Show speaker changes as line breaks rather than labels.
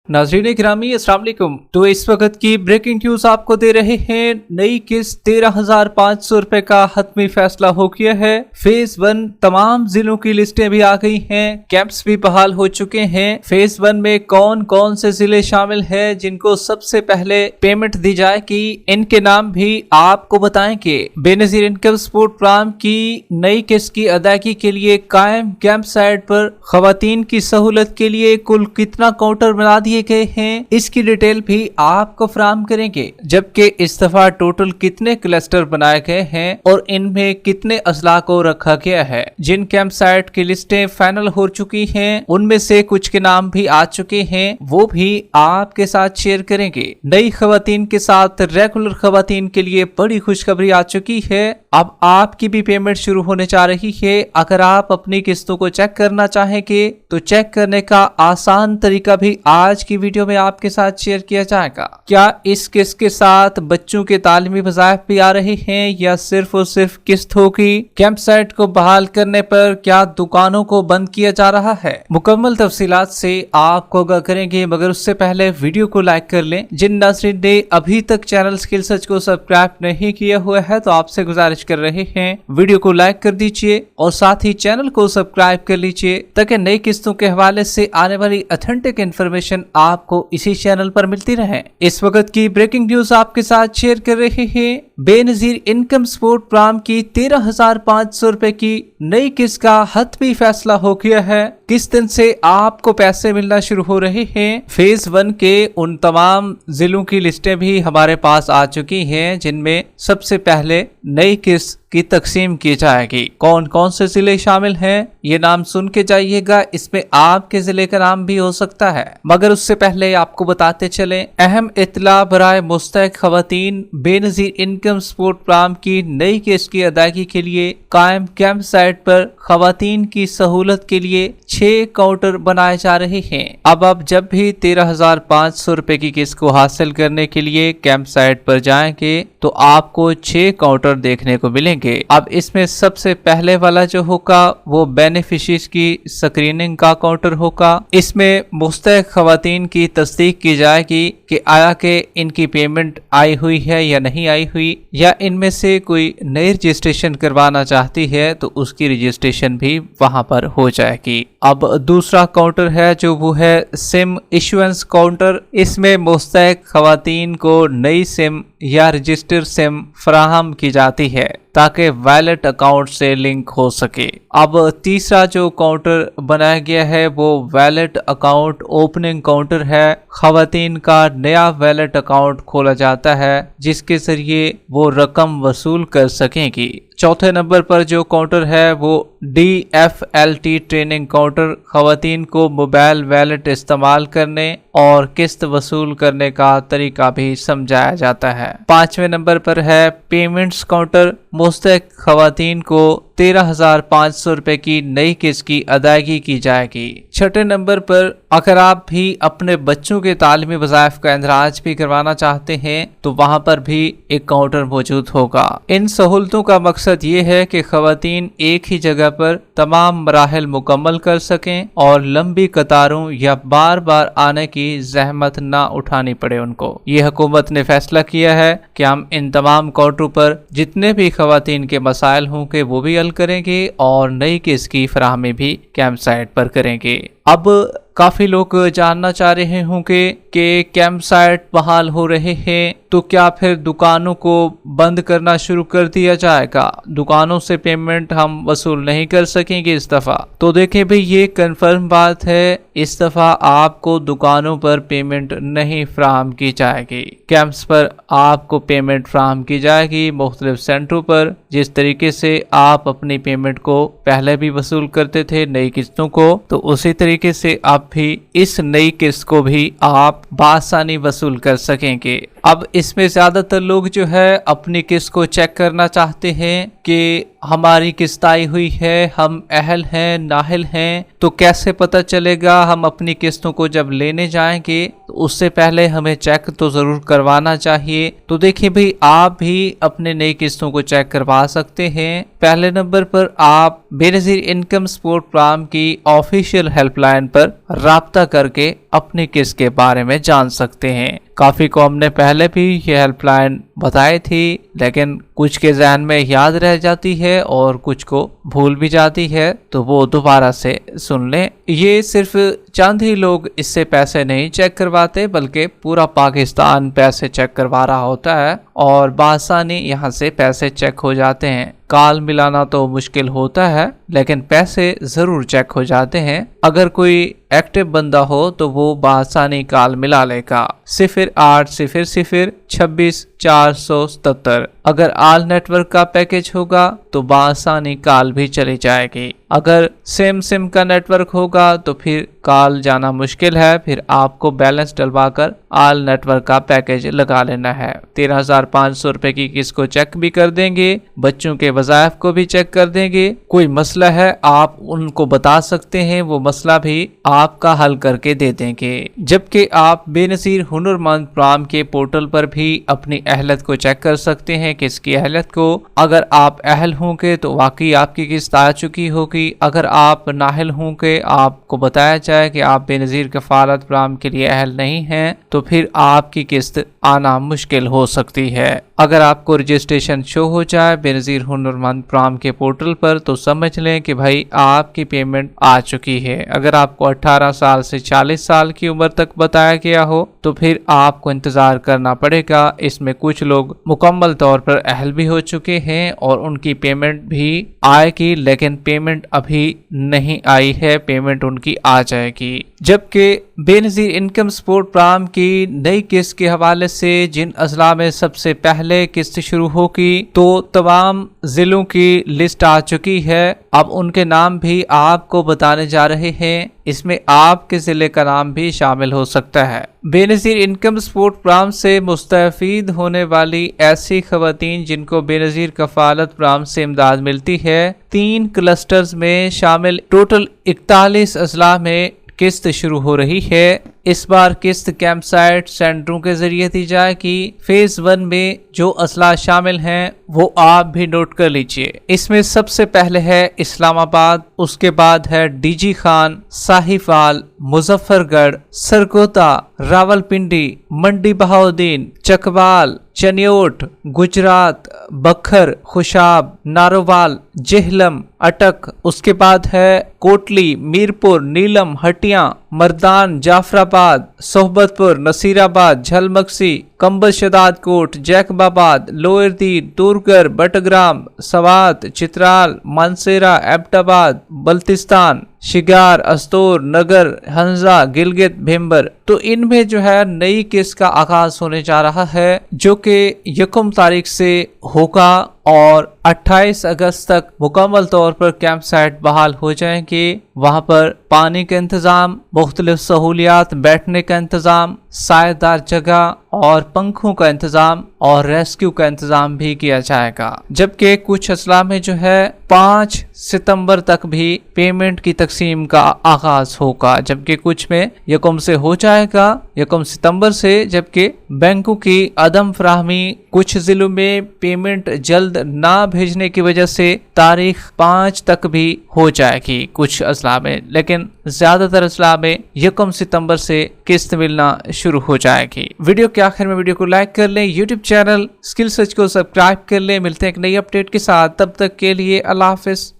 नाज़रीन गिरामी अस्सलाम वालेकुम। तो इस वक्त की ब्रेकिंग न्यूज आपको दे रहे हैं। नई किस्त 13,500 रुपए का हतमी फैसला हो गया है। फेज 1 तमाम जिलों की लिस्टें भी आ गई हैं, कैंप्स भी बहाल हो चुके हैं। फेज 1 में कौन कौन से जिले शामिल हैं जिनको सबसे पहले पेमेंट दी जाएगी, इनके नाम भी आपको बताएंगे। बेनजीर इनकम सपोर्ट प्रोग्राम की नई किस्त की अदायगी के लिए कायम कैंप साइट पर खवातीन की सहूलत के लिए कुल कितना काउंटर बना दिए गए हैं, इसकी डिटेल भी आपको फराहम करेंगे। जबकि इस दफा टोटल कितने क्लस्टर बनाए गए हैं और इनमें कितने अजला को रखा गया है। जिन कैंप साइट की लिस्टें फाइनल हो चुकी हैं उनमें से कुछ के नाम भी आ चुके हैं, वो भी आपके साथ शेयर करेंगे। नई खवातीन के साथ रेगुलर खवातीन के लिए बड़ी खुशखबरी आ चुकी है। अब आपकी भी पेमेंट शुरू होने जा रही है। अगर आप अपनी किस्तों को चेक करना चाहेंगे तो चेक करने का आसान तरीका भी आज की वीडियो में आपके साथ शेयर किया जाएगा। क्या इस किस्त के साथ बच्चों के तालीमी वज़ाइफ भी आ रहे हैं या सिर्फ और सिर्फ किस्त होगी? कैंप साइट को बहाल करने पर क्या दुकानों को बंद किया जा रहा है? मुकम्मल तफसीलात से आपको आगाह करेंगे, मगर उससे पहले वीडियो को लाइक कर लें। जिन नाज़रीन ने अभी तक चैनल स्किल सर्च को सब्सक्राइब नहीं किया हुआ है तो आपसे गुजारिश कर रहे हैं वीडियो को लाइक कर दीजिए और साथ ही चैनल को सब्सक्राइब कर लीजिए ताकि नई किस्तों के हवाले से आने वाली ऑथेंटिक इन्फॉर्मेशन आपको इसी चैनल पर मिलती रहे। इस वक्त की ब्रेकिंग न्यूज आपके साथ शेयर कर रहे हैं। बेनजीर इनकम सपोर्ट प्रोग्राम की 13,500 रुपए की नई किस्त का हतमी फैसला हो गया है। किस दिन से आपको पैसे मिलना शुरू हो रहे हैं? फेज 1 के उन तमाम जिलों की लिस्टें भी हमारे पास आ चुकी हैं जिनमें सबसे पहले नई किस्त की तकसीम की जाएगी। कौन कौन से जिले शामिल हैं ये नाम सुन के जाइएगा, इसमें आपके जिले का नाम भी हो सकता है। मगर उससे पहले आपको बताते चलें अहम इत्तला बराए मुस्तहिक खवातीन। बेनजीर इनकम सपोर्ट प्रोग्राम की नई किस्त की अदायगी के लिए कायम कैंप साइट पर खवातीन की सहूलत के लिए 6 काउंटर बनाए जा रहे हैं। अब जब भी 13,500 रुपए की किस्त को हासिल करने के लिए कैंप साइट पर जाएंगे तो आपको 6 काउंटर देखने को मिलेंगे। अब इसमें सबसे पहले वाला जो होगा वो बेनिफिशरीज की स्क्रीनिंग का काउंटर होगा। इसमें मुस्तहिक खवातीन की तस्दीक की जाएगी कि आया कि इनकी पेमेंट आई हुई है या नहीं आई हुई, या इनमें से कोई नई रजिस्ट्रेशन करवाना चाहती है तो उसकी रजिस्ट्रेशन भी वहां पर हो जाएगी। अब दूसरा काउंटर है जो वो है सिम इशुएंस काउंटर। इसमें मुस्तहिक खवातीन को नई सिम या रजिस्टर सिम फराहम की जाती है ताकि वैलेट अकाउंट से लिंक हो सके। अब तीसरा जो काउंटर बनाया गया है वो वैलेट अकाउंट ओपनिंग काउंटर है। खवातीन का नया वैलेट अकाउंट खोला जाता है जिसके जरिए वो रकम वसूल कर सकेंगी। चौथे नंबर पर जो काउंटर है वो DFLT ट्रेनिंग काउंटर। खवातीन को मोबाइल वैलेट इस्तेमाल करने और किस्त वसूल करने का तरीका भी समझाया जाता है। 5वें नंबर पर है पेमेंट्स काउंटर। मुस्तहिक खवातीन को 13,500 रुपए की नई किस्त की अदायगी की जाएगी। 6ठे नंबर पर अगर आप भी अपने बच्चों के तालीमी वज़ाइफ का इंदराज भी करवाना चाहते हैं तो वहां पर भी एक काउंटर मौजूद होगा। इन सहूलतों का मकसद ये है कि खवातीन एक ही जगह पर तमाम मराहिल मुकम्मल कर सकें और लंबी कतारों या बार बार आने की जहमत ना उठानी पड़े उनको। ये हुकूमत ने फैसला किया है कि हम इन तमाम काउंटरों पर जितने भी खवातीन के मसाइल होंगे वो भी हल करेंगे और नई किस्त की फराहमी भी कैंप साइट पर करेंगे। अब काफी लोग जानना चाह रहे होंगे कि कैंप साइट बहाल हो रहे हैं तो क्या फिर दुकानों को बंद करना शुरू कर दिया जाएगा? दुकानों से पेमेंट हम वसूल नहीं कर सकेंगे इस दफा? तो देखें भाई, ये कंफर्म बात है, इस दफा आपको दुकानों पर पेमेंट नहीं फराहम की जाएगी। कैंप्स पर आपको पेमेंट फराहम की जाएगी मुख्तलिफ सेंटरों पर। जिस तरीके से आप अपनी पेमेंट को पहले भी वसूल करते थे नई किस्तों को, तो उसी तरीके से आप भी इस नई किस्त को भी आप बासानी वसूल कर सकेंगे। अब इसमें ज्यादातर लोग जो है अपनी किस्त को चेक करना चाहते हैं कि हमारी किस्त आई हुई है, हम अहल हैं नाहिल हैं, तो कैसे पता चलेगा। हम अपनी किस्तों को जब लेने जाएंगे तो उससे पहले हमें चेक तो जरूर करवाना चाहिए। तो देखिए भाई, आप भी अपने नई किस्तों को चेक करवा सकते हैं। पहले नंबर पर आप बेनज़ीर इनकम सपोर्ट प्रोग्राम की ऑफिशियल हेल्पलाइन पर राब्ता करके अपनी किस्त के बारे में जान सकते हैं। काफी कौम ने पहले भी ये हेल्पलाइन बताई थी, लेकिन कुछ के ज़हन में याद रह जाती है और कुछ को भूल भी जाती है, तो वो दोबारा से सुन लें। ये सिर्फ चंद ही लोग इससे पैसे नहीं चेक करवाते, बल्कि पूरा पाकिस्तान पैसे चेक करवा रहा होता है और बासानी यहाँ से पैसे चेक हो जाते हैं। कॉल मिलाना तो मुश्किल होता है, लेकिन पैसे जरूर चेक हो जाते हैं। अगर कोई एक्टिव बंदा हो तो वो बासानी कॉल मिला लेगा। 0800-26-477। अगर आल नेटवर्क का पैकेज होगा तो बासानी कॉल भी चली जाएगी। अगर सेम सिम का नेटवर्क होगा तो फिर कॉल जाना मुश्किल है, फिर आपको बैलेंस डलवाकर आल नेटवर्क का पैकेज लगा लेना है। 13,500 रुपए की किस्त को चेक भी कर देंगे, बच्चों के वज़ाइफ को भी चेक कर देंगे। कोई मसला है आप उनको बता सकते हैं, वो मसला भी आपका हल करके दे देंगे। जबकि आप बेनज़ीर हुनरमंद प्रोग्राम के पोर्टल पर भी अपनी अहलियत को चेक कर सकते हैं, किसकी अहलियत को। अगर आप अहल होंगे तो वाकई आपकी किस्त आ चुकी होगी। अगर आप नाहिल होंगे, आपको बताया जाए कि आप बेनज़ीर कफालत प्रोग्राम के लिए अहल नहीं हैं, तो फिर आपकी किस्त आना मुश्किल हो सकती है। अगर आपको रजिस्ट्रेशन शो हो जाए बेनज़ीर हुनरमंद प्रोग्राम के पोर्टल पर, तो समझ लें कि भाई आपकी पेमेंट आ चुकी है। अगर आपको 18 साल से 40 साल की उम्र तक बताया गया हो तो फिर आपको इंतजार करना पड़ेगा। इसमें कुछ लोग मुकम्मल तौर पर अहल भी हो चुके हैं और उनकी पेमेंट भी आएगी, लेकिन पेमेंट अभी नहीं आई है, पेमेंट उनकी आ जाएगी। जबकि बेनज़ीर इनकम सपोर्ट प्रोग्राम की नई किस्त के हवाले से जिन अजला में सबसे पहले किस्त शुरू होगी, तो तमाम जिलों की लिस्ट आ चुकी है। अब उनके नाम भी आपको बताने जा रहे हैं, इसमें आपके जिले का नाम भी शामिल हो सकता है। बेनज़ीर इनकम सपोर्ट प्रोग्राम से मुस्तफ़ीद होने वाली ऐसी खवातीन जिनको बेनज़ीर कफालत प्रोग्राम से इमदाद मिलती है, 3 क्लस्टर्स में शामिल टोटल 41 अजला में किस्त शुरू हो रही है। इस बार किस्त कैंप साइट सेंटरों के जरिए दी जाएगी। फेज 1 में जो अजला शामिल हैं वो आप भी नोट कर लीजिए। इसमें सबसे पहले है इस्लामाबाद, उसके बाद है डीजी खान, साहिवाल, मुजफ्फरगढ़, सरगोदा, रावलपिंडी, मंडी बहाउद्दीन, चकवाल, चनियोट, गुजरात, बखर, खुशाब, नारोवाल, जेहलम, अटक। उसके बाद है कोटली, मीरपुर, नीलम, हटिया, मर्दान, जाफराबाद, सोहबतपुर, नसीराबाद, झलमक्सी, कंबल शदाद कोट, जैकबाबाद, लोअरदी, दूरगर, बटग्राम, सवात, चित्राल, मानसेरा, एबटाबाद, बल्तिस्तान, शिगार, अस्तोर, नगर, हंजा, गिलगित, भिम्बर। तो इनमें जो है नई किस्त का आगाज होने जा रहा है, जो कि 1 तारीख से होगा और 28 अगस्त तक मुकम्मल तौर पर कैंप साइट बहाल हो जाएंगे। वहां पर पानी का इंतजाम, मुख्तलिफ सहूलियात, बैठने का इंतजाम, सायेदार जगह और पंखों का इंतजाम और रेस्क्यू का इंतजाम भी किया जाएगा। जबकि कुछ अजला में जो है 5 सितंबर तक भी पेमेंट की तकसीम का आगाज होगा, जबकि कुछ में 1 से हो जाएगा, 1 सितंबर से। जबकि बैंकों की अदम फराहमी, कुछ जिलों में पेमेंट जल्द ना भेजने की वजह से तारीख 5 तक भी हो जाएगी कुछ अजला में, लेकिन ज्यादातर अजला में 1 सितंबर से किस्त मिलना शुरू हो जाएगी। वीडियो के आखिर में वीडियो को लाइक कर लें, यूट्यूब चैनल स्किल सर्च को सब्सक्राइब कर लें। मिलते हैं एक नई अपडेट के साथ, तब तक के लिए अल्लाह हाफिज।